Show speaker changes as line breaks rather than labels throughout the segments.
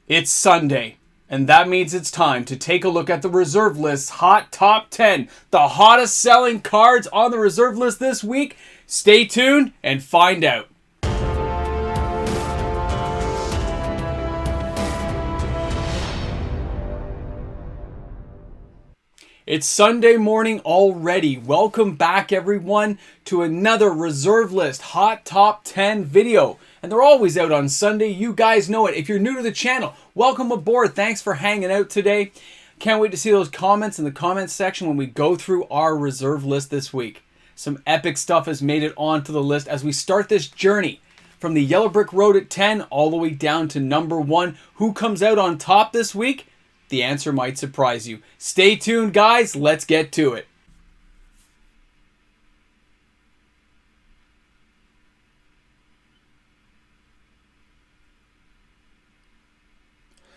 It's Sunday, and that means it's time to take a look at the reserve list's hot top 10, the hottest selling cards on the reserve list this week. Stay tuned and find out. It's Sunday morning already. Welcome back, everyone, to another reserve list hot top 10 video. And they're always out on Sunday. You guys know it. If you're new to the channel, welcome aboard. Thanks for hanging out today. Can't wait to see those comments in the comments section when we go through our reserve list this week. Some epic stuff has made it onto the list as we start this journey from the Yellow Brick Road at 10 all the way down to number 1. Who comes out on top this week? The answer might surprise you. Stay tuned, guys. Let's get to it.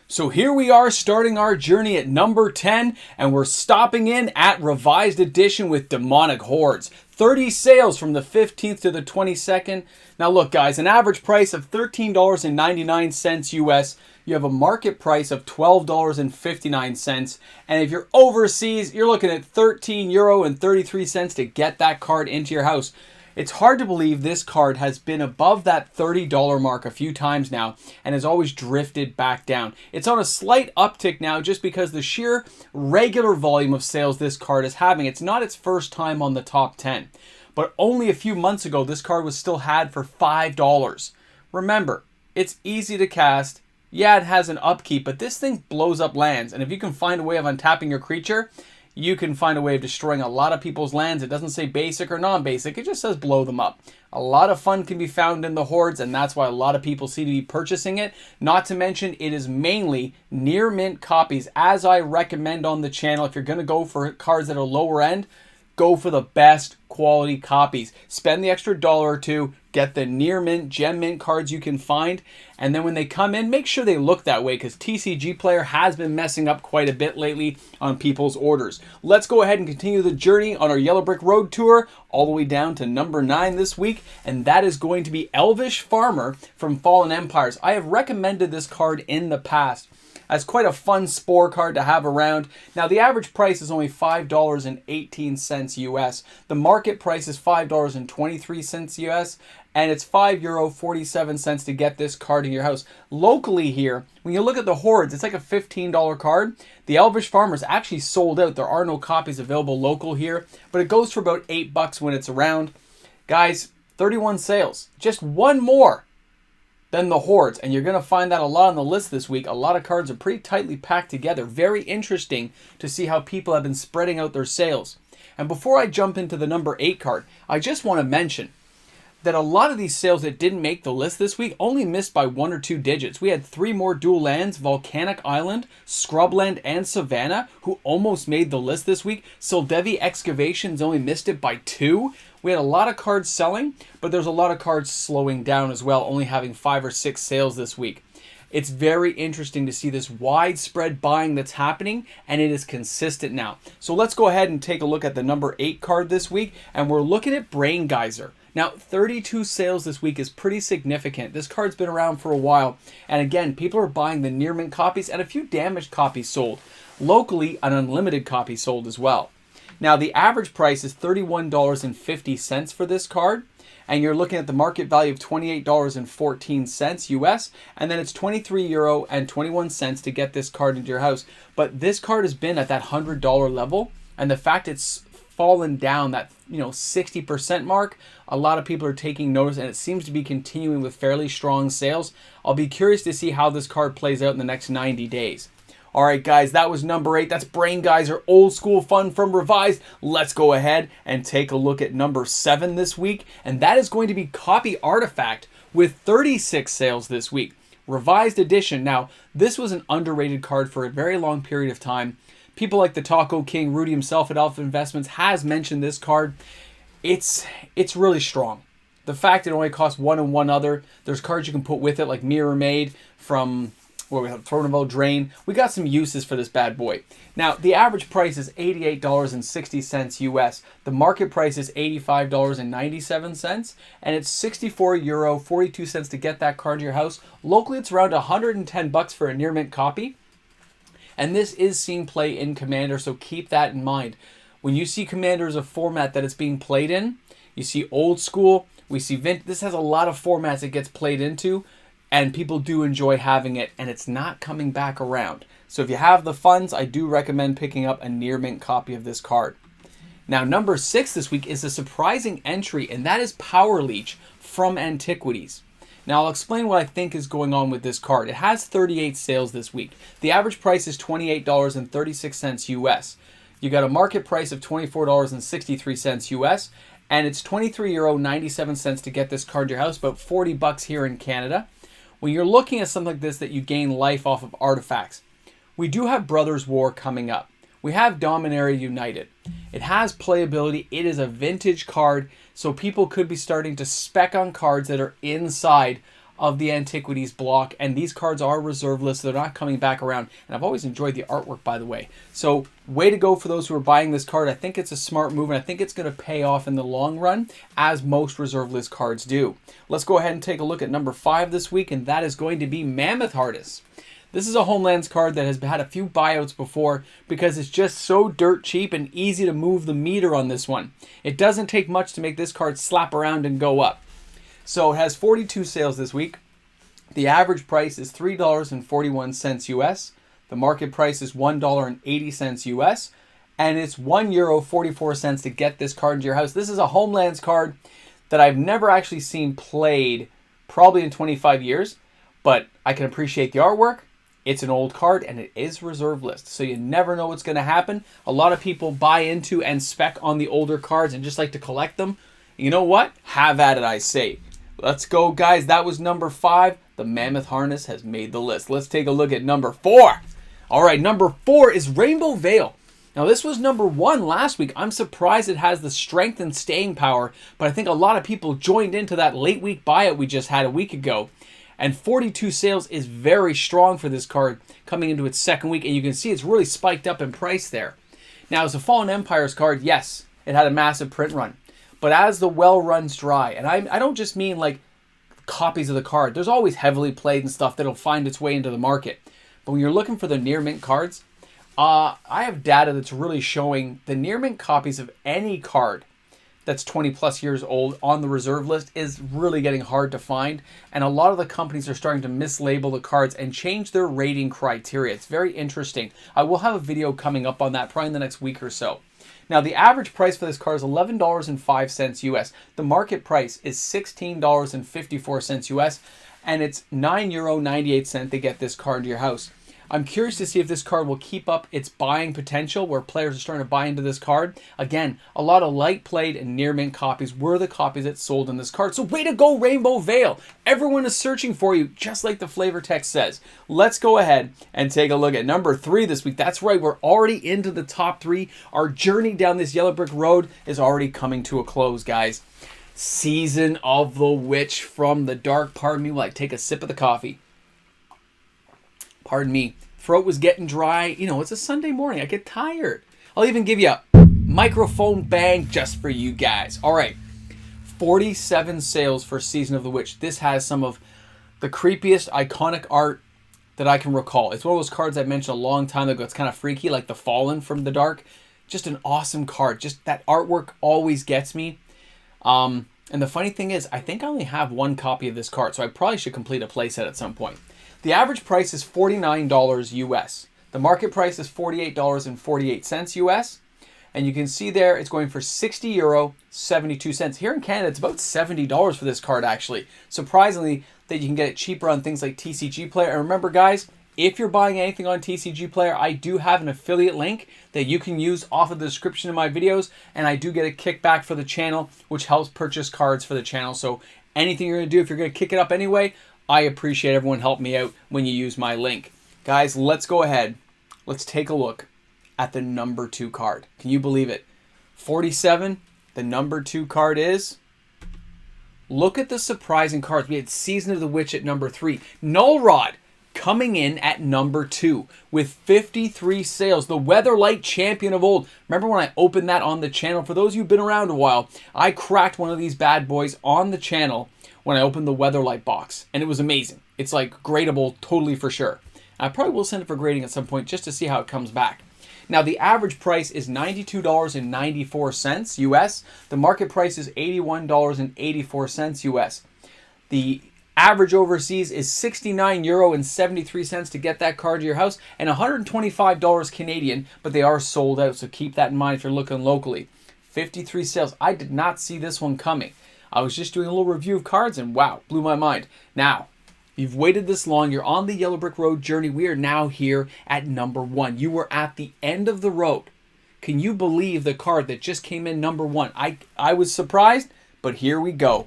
So here we are starting our journey at number 10, and we're stopping in at Revised Edition with Demonic Hordes. 30 sales from the 15th to the 22nd. Now look, guys, an average price of $13.99 US. You have a market price of $12.59. And if you're overseas, you're looking at €13.33 to get that card into your house. It's hard to believe this card has been above that $30 mark a few times now and has always drifted back down. It's on a slight uptick now just because the sheer regular volume of sales this card is having. It's not its first time on the top 10. But only a few months ago, this card was still had for $5. Remember, it's easy to cast. Yeah, it has an upkeep, but this thing blows up lands. And if you can find a way of untapping your creature, you can find a way of destroying a lot of people's lands. It doesn't say basic or non-basic. It just says blow them up. A lot of fun can be found in the Hordes, and that's why a lot of people seem to be purchasing it. Not to mention, it is mainly near mint copies, as I recommend on the channel. If you're going to go for cards that are lower end, go for the best quality copies. Spend the extra dollar or two, get the near mint, gem mint cards you can find, and then when they come in, make sure they look that way because TCG Player has been messing up quite a bit lately on people's orders. Let's go ahead and continue the journey on our Yellow Brick Road tour all the way down to number 9 this week, and that is going to be Elvish Farmer from Fallen Empires. I have recommended this card in the past as quite a fun spore card to have around. Now, the average price is only $5.18 US. The market price is $5.23 US, and it's €5.47 to get this card in your house. Locally here, when you look at the Hordes, it's like a $15 card. The Elvish Farmer is actually sold out. There are no copies available local here, but it goes for about $8 when it's around. Guys, 31 sales. Just one more than the Hordes, and you're going to find that a lot on the list this week. A lot of cards are pretty tightly packed together. Very interesting to see how people have been spreading out their sales. And before I jump into the number 8 card, I just want to mention that a lot of these sales that didn't make the list this week only missed by 1 or 2 digits. We had 3 more dual lands, Volcanic Island, Scrubland, and Savannah, who almost made the list this week. Sildevi Excavations only missed it by 2. We had a lot of cards selling, but there's a lot of cards slowing down as well, only having 5 or 6 sales this week. It's very interesting to see this widespread buying that's happening, and it is consistent now. So let's go ahead and take a look at the number 8 card this week, and we're looking at Braingeyser. Now, 32 sales this week is pretty significant. This card's been around for a while, and again, people are buying the near mint copies, and a few damaged copies sold. Locally, an unlimited copy sold as well. Now, the average price is $31.50 for this card, and you're looking at the market value of $28.14 US, and then it's €23.21 to get this card into your house. But this card has been at that $100 level, and the fact it's fallen down that 60% mark, a lot of people are taking notice, and it seems to be continuing with fairly strong sales. I'll be curious to see how this card plays out in the next 90 days. All right, guys, that was number 8. That's Braingeyser, old school fun from Revised. Let's go ahead and take a look at number 7 this week, and that is going to be Copy Artifact with 36 sales this week. Revised Edition. Now, this was an underrated card for a very long period of time. People like the Taco King, Rudy himself at Alpha Investments, has mentioned this card. It's really strong. The fact it only costs 1 and 1 other. There's cards you can put with it, like Mirror Maid from where we have Throw Drain. We got some uses for this bad boy. Now, the average price is $88.60 US. The market price is $85.97, and it's €64.42 to get that card to your house. Locally, it's around $110 for a near mint copy. And this is seen play in Commander, so keep that in mind. When you see Commander as a format that it's being played in, you see old school, we see vintage. This has a lot of formats it gets played into, and people do enjoy having it, and it's not coming back around. So if you have the funds, I do recommend picking up a near mint copy of this card. Now, number 6 this week is a surprising entry, and that is Power Leech from Antiquities. Now, I'll explain what I think is going on with this card. It has 38 sales this week. The average price is $28.36 US. You got a market price of $24.63 US, and it's €23.97 to get this card to your house, about $40 here in Canada. When you're looking at something like this that you gain life off of artifacts, we do have Brothers War coming up. We have Dominaria United. It has playability. It is a vintage card, so people could be starting to spec on cards that are inside of the Antiquities block, and these cards are reserve lists. They're not coming back around, and I've always enjoyed the artwork, by the way. So way to go for those who are buying this card. I think it's a smart move, and I think it's going to pay off in the long run, as most reserve list cards do. Let's go ahead and take a look at number 5 this week, and that is going to be Mammoth Harness. This is a Homelands card that has had a few buyouts before because it's just so dirt cheap and easy to move the meter on this one. It doesn't take much to make this card slap around and go up. So it has 42 sales this week. The average price is $3.41 US. The market price is $1.80 US. And it's €1.44 to get this card into your house. This is a Homelands card that I've never actually seen played probably in 25 years. But I can appreciate the artwork. It's an old card, and it is reserve list, so you never know what's going to happen. A lot of people buy into and spec on the older cards and just like to collect them. You know what? Have at it, I say. Let's go, guys. That was number 5. The Mammoth Harness has made the list. Let's take a look at number 4. All right, number 4 is Rainbow Vale. Now, this was number 1 last week. I'm surprised it has the strength and staying power, but I think a lot of people joined into that late week buyout we just had a week ago. And 42 sales is very strong for this card coming into its second week. And you can see it's really spiked up in price there. Now, as a Fallen Empires card, yes, it had a massive print run. But as the well runs dry, and I don't just mean like copies of the card. There's always heavily played and stuff that'll find its way into the market. But when you're looking for the near mint cards, I have data that's really showing the near mint copies of any card that's 20 plus years old on the reserve list is really getting hard to find. And a lot of the companies are starting to mislabel the cards and change their rating criteria. It's very interesting. I will have a video coming up on that probably in the next week or so. Now, the average price for this card is $11.05 US. The market price is $16.54 US, and it's €9.98 to get this card to your house. I'm curious to see if this card will keep up its buying potential where players are starting to buy into this card. Again, a lot of light played and near mint copies were the copies that sold in this card. So way to go, Rainbow Vale. Everyone is searching for you, just like the flavor text says. Let's go ahead and take a look at number 3 this week. That's right, we're already into the top 3. Our journey down this yellow brick road is already coming to a close, guys. Season of the Witch from the Dark. Pardon me while I take a sip of the coffee. Pardon me. Throat was getting dry. You know, it's a Sunday morning. I get tired. I'll even give you a microphone bang just for you guys. All right. 47 sales for Season of the Witch. This has some of the creepiest, iconic art that I can recall. It's one of those cards I mentioned a long time ago. It's kind of freaky, like the Fallen from the Dark. Just an awesome card. Just that artwork always gets me. And the funny thing is, I think I only have 1 copy of this card, so I probably should complete a playset at some point. The average price is $49 US. The market price is $48.48 US. And you can see there it's going for €60.72. Here in Canada, it's about $70 for this card, actually. Surprisingly, that you can get it cheaper on things like TCG Player. And remember, guys, if you're buying anything on TCG Player, I do have an affiliate link that you can use off of the description of my videos. And I do get a kickback for the channel, which helps purchase cards for the channel. So anything you're going to do, if you're going to kick it up anyway, I appreciate everyone help me out when you use my link. Guys, let's go ahead. Let's take a look at the number 2 card. Can you believe it? 47, the number 2 card is... Look at the surprising cards. We had Season of the Witch at number 3. Null Rod coming in at number 2 with 53 sales. The Weatherlight champion of old. Remember when I opened that on the channel? For those of you who've been around a while, I cracked one of these bad boys on the channel when I opened the Weatherlight box. And it was amazing. It's like gradable totally for sure. I probably will send it for grading at some point just to see how it comes back. Now, the average price is $92.94 US. The market price is $81.84 US. The average overseas is €69.73 to get that card to your house, and $125 Canadian, but they are sold out, so keep that in mind if you're looking locally. 53 sales. I did not see this one coming. I was just doing a little review of cards, and wow, blew my mind. Now, you've waited this long. You're on the Yellow Brick Road journey. We are now here at number 1. You were at the end of the road. Can you believe the card that just came in number 1? I was surprised, but here we go.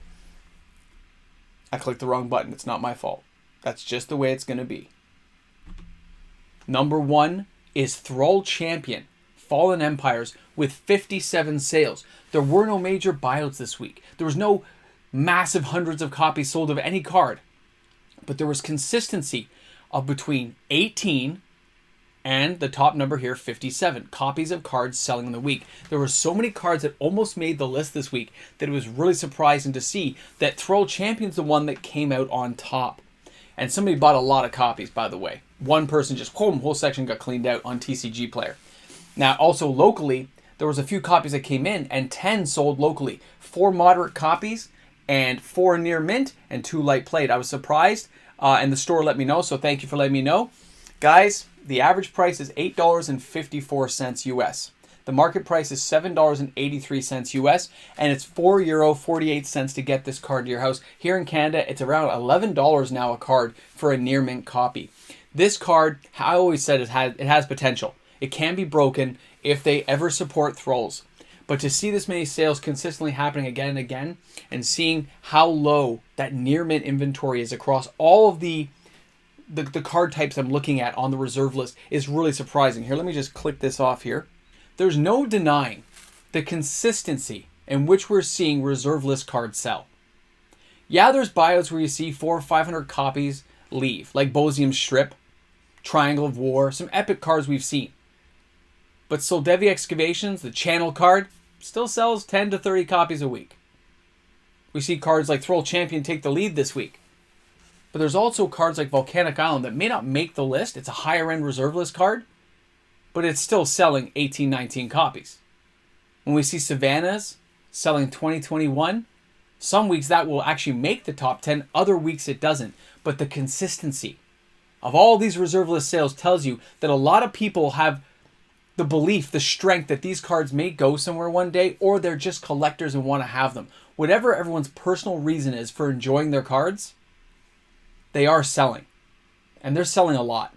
I clicked the wrong button. It's not my fault. That's just the way it's going to be. Number 1 is Thrull Champion, Fallen Empires, with 57 sales. There were no major buyouts this week. There was no massive hundreds of copies sold of any card. But there was consistency of between 18 and the top number here, 57 copies of cards selling in the week. There were so many cards that almost made the list this week that it was really surprising to see that Thrull Champion's the one that came out on top. And somebody bought a lot of copies, by the way. One person just, whole section got cleaned out on TCG Player. Now, also locally, there was a few copies that came in and 10 sold locally. 4 moderate copies and 4 near mint and 2 light played. I was surprised, and the store let me know, so thank you for letting me know. Guys, the average price is $8.54 US. The market price is $7.83 US, and it's €4.48 to get this card to your house. Here in Canada, it's around $11 now a card for a near mint copy. This card, I always said it has potential. It can be broken if they ever support Thrulls. But to see this many sales consistently happening again and again, and seeing how low that near mint inventory is across all of the card types I'm looking at on the reserve list is really surprising. Here, let me just click this off here. There's no denying the consistency in which we're seeing reserve list cards sell. Yeah, there's buyouts where you see 400 or 500 copies leave, like Bosium's Strip, Triangle of War, some epic cards we've seen. But Soldevi Excavations, the channel card, still sells 10 to 30 copies a week. We see cards like Thrull Champion take the lead this week. But there's also cards like Volcanic Island that may not make the list. It's a higher end reserve list card, but it's still selling 18, 19 copies. When we see Savannah's selling 2021, some weeks that will actually make the top 10, other weeks it doesn't. But the consistency of all these reserve list sales tells you that a lot of people have the belief, the strength that these cards may go somewhere one day, or they're just collectors and want to have them. Whatever everyone's personal reason is for enjoying their cards, they are selling. And they're selling a lot.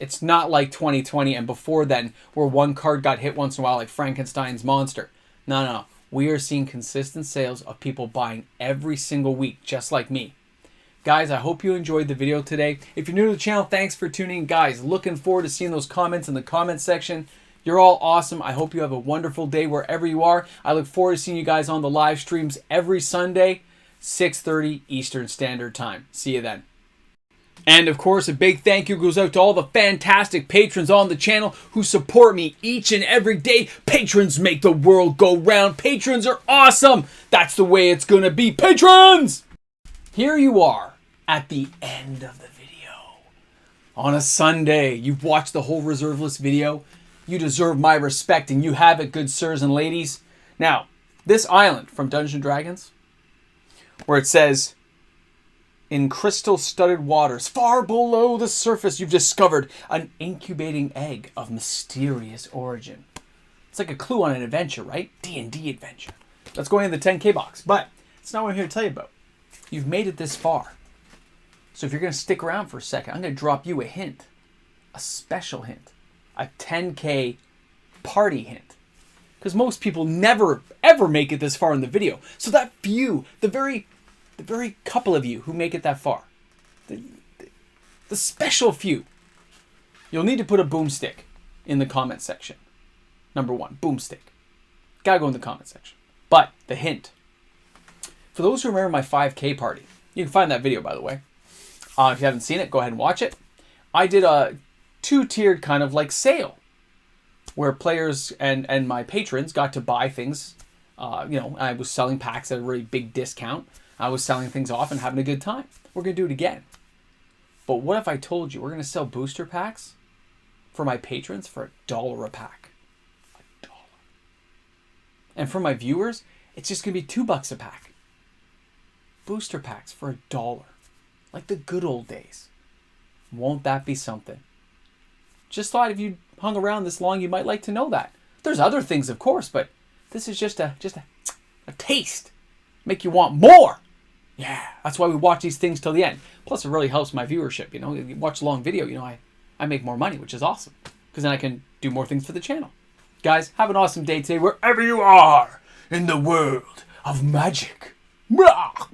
It's not like 2020 and before then where one card got hit once in a while like Frankenstein's Monster. No. We are seeing consistent sales of people buying every single week, just like me. Guys, I hope you enjoyed the video today. If you're new to the channel, thanks for tuning in. Guys, looking forward to seeing those comments in the comment section. You're all awesome. I hope you have a wonderful day wherever you are. I look forward to seeing you guys on the live streams every Sunday, 6:30 Eastern Standard Time. See you then. And of course, a big thank you goes out to all the fantastic patrons on the channel who support me each and every day. Patrons make the world go round. Patrons are awesome. That's the way it's going to be. Patrons! Here you are at the end of the video. On a Sunday, you've watched the whole reserve list video. You deserve my respect, and you have it, good sirs and ladies. Now, this island from Dungeons & Dragons, where it says, in crystal-studded waters, far below the surface, you've discovered an incubating egg of mysterious origin. It's like a clue on an adventure, right? D&D adventure. That's going in the 10K box, but it's not what I'm here to tell you about. You've made it this far. So if you're going to stick around for a second, I'm going to drop you a hint. A special hint. A 10K party hint. Because most people never, ever make it this far in the video. So that few, the very couple of you who make it that far, the special few, you'll need to put a boomstick in the comment section. Number 1, boomstick. Gotta go in the comment section. But the hint. For those who remember my 5K party, you can find that video, by the way. If you haven't seen it, go ahead and watch it. I did a two-tiered kind of like sale where players and my patrons got to buy things. You know, I was selling packs at a really big discount. I was selling things off and having a good time. We're going to do it again. But what if I told you we're going to sell booster packs for my patrons for $1 a pack? $1. And for my viewers, it's just going to be $2 a pack. Booster packs for $1. Like the good old days. Won't that be something? Just thought if you hung around this long, you might like to know that. There's other things, of course, but this is just a taste. Make you want more. Yeah, that's why we watch these things till the end. Plus, it really helps my viewership. You know, you watch a long video, you know, I make more money, which is awesome. Because then I can do more things for the channel. Guys, have an awesome day today, wherever you are in the world of magic. Mwah!